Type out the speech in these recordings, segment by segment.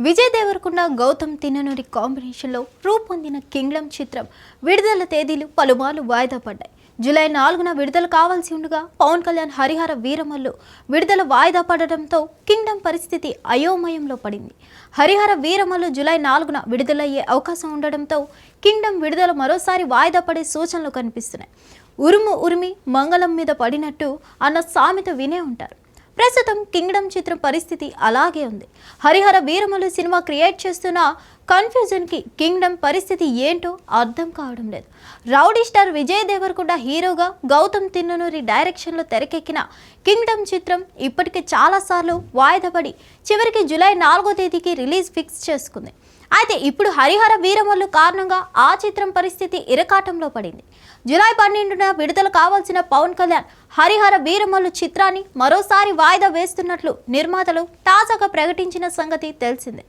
విజయ్ దేవరకొండ గౌతమ్ తిన్ననూరి కాంబినేషన్లో రూపొందిన కింగ్డమ్ చిత్రం విడుదల తేదీలు పలుమార్లు వాయిదా పడ్డాయి. జూలై 4న విడుదల కావాల్సి ఉండగా పవన్ కళ్యాణ్ హరిహర వీరమల్లు విడుదల వాయిదా పడడంతో కింగ్డమ్ పరిస్థితి అయోమయంలో పడింది. హరిహర వీరమల్లు జూలై 4న విడుదలయ్యే అవకాశం ఉండడంతో కింగ్డమ్ విడుదల మరోసారి వాయిదా పడే సూచనలు కనిపిస్తున్నాయి. ఉరుము ఉరిమి మంగళం మీద పడినట్టు అన్న సామెత వినే ఉంటారు. ప్రస్తుతం కింగ్డమ్ చిత్రం పరిస్థితి అలాగే ఉంది. హరిహర వీరమల్లు సినిమా క్రియేట్ చేస్తున్న కన్ఫ్యూజన్కి కింగ్డమ్ పరిస్థితి ఏంటో అర్థం కావడం లేదు. రౌడీ స్టార్ విజయ్ దేవరకొండ హీరోగా గౌతమ్ తిన్ననూరి డైరెక్షన్లో తెరకెక్కిన కింగ్డమ్ చిత్రం ఇప్పటికే చాలాసార్లు వాయిదా పడి చివరికి జూలై 4వ తేదీకి రిలీజ్ ఫిక్స్ చేసుకుంది. అయితే ఇప్పుడు హరిహర వీరమల్లు కారణంగా ఆ చిత్రం పరిస్థితి ఇరకాటంలో పడింది. జూలై 12న విడుదల కావాల్సిన పవన్ కళ్యాణ్ హరిహర వీరమల్లు చిత్రాన్ని మరోసారి వాయిదా వేస్తున్నట్లు నిర్మాతలు తాజాగా ప్రకటించిన సంగతి తెలిసిందే.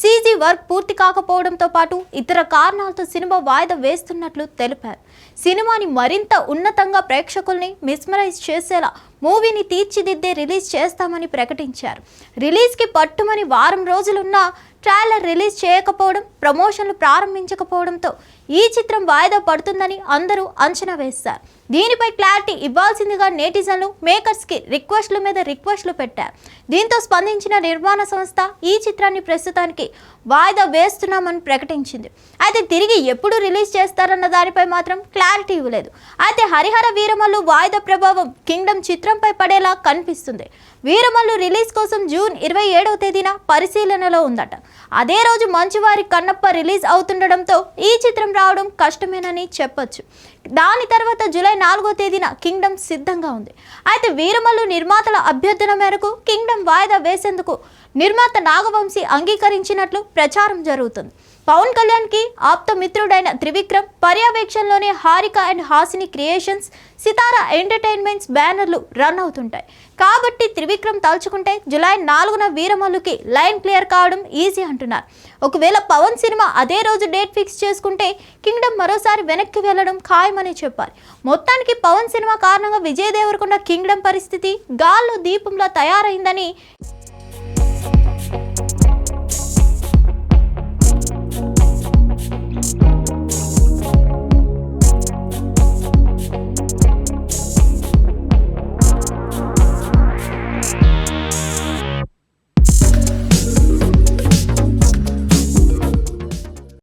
సీజీ వర్క్ పూర్తి కాకపోవడంతో పాటు ఇతర కారణాలతో సినిమా వాయిదా వేస్తున్నట్లు తెలిపారు. సినిమాని మరింత ఉన్నతంగా ప్రేక్షకుల్ని మిస్మరైజ్ చేసేలా మూవీని తీర్చిదిద్దే రిలీజ్ చేస్తామని ప్రకటించారు. రిలీజ్కి పట్టుమని వారం రోజులున్నా ట్రైలర్ రిలీజ్ చేయకపోవడం, ప్రమోషన్లు ప్రారంభించకపోవడంతో ఈ చిత్రం వాయిదా పడుతుందని అందరూ అంచనా వేశారు. దీనిపై క్లారిటీ ఇవ్వాల్సిందిగా నెటిజన్లు మేకర్స్కి రిక్వెస్ట్ల మీద రిక్వెస్ట్లు పెట్టారు. దీంతో స్పందించిన నిర్మాణ సంస్థ ఈ చిత్రాన్ని ప్రస్తుతానికి వాయిదా వేస్తున్నామని ప్రకటించింది. అయితే తిరిగి ఎప్పుడు రిలీజ్ చేస్తారన్న దానిపై మాత్రం క్లారిటీ ఇవ్వలేదు. అయితే హరిహర వీరమల్లు వాయిదా ప్రభావం కింగ్డమ్ చిత్రంపై పడేలా కనిపిస్తుంది. వీరమల్లు రిలీజ్ కోసం జూన్ 27వ తేదీన పరిశీలనలో ఉందట. అదే రోజు మంచువారి కన్నప్ప రిలీజ్ అవుతుండడంతో ఈ చిత్రం రావడం కష్టమేనని చెప్పొచ్చు. దాని తర్వాత జూలై 4వ తేదీన కింగ్డమ్ సిద్ధంగా ఉంది. అయితే వీరమల్లు నిర్మాతల అభ్యర్థన మేరకు కింగ్డమ్ వాయిదా వేసేందుకు నిర్మాత నాగవంశీ అంగీకరించినట్లు ప్రచారం జరుగుతుంది. పవన్ కళ్యాణ్కి ఆప్త మిత్రుడైన త్రివిక్రమ్ పర్యవేక్షణలోనే Harika and Hasini creations, Sithara entertainments బ్యానర్లు రన్ అవుతుంటాయి. కాబట్టి త్రివిక్రమ్ తలుచుకుంటే జూలై 4న వీరమల్లుకి లైన్ క్లియర్ కావడం ఈజీ అంటున్నారు. ఒకవేళ పవన్ సినిమా అదే రోజు డేట్ ఫిక్స్ చేసుకుంటే కింగ్డమ్ మరోసారి వెనక్కి వెళ్లడం ఖాయమని చెప్పాలి. మొత్తానికి పవన్ సినిమా కారణంగా విజయ్ దేవరకొండ కింగ్డమ్ పరిస్థితి గాల్లో దీపంలా తయారైందని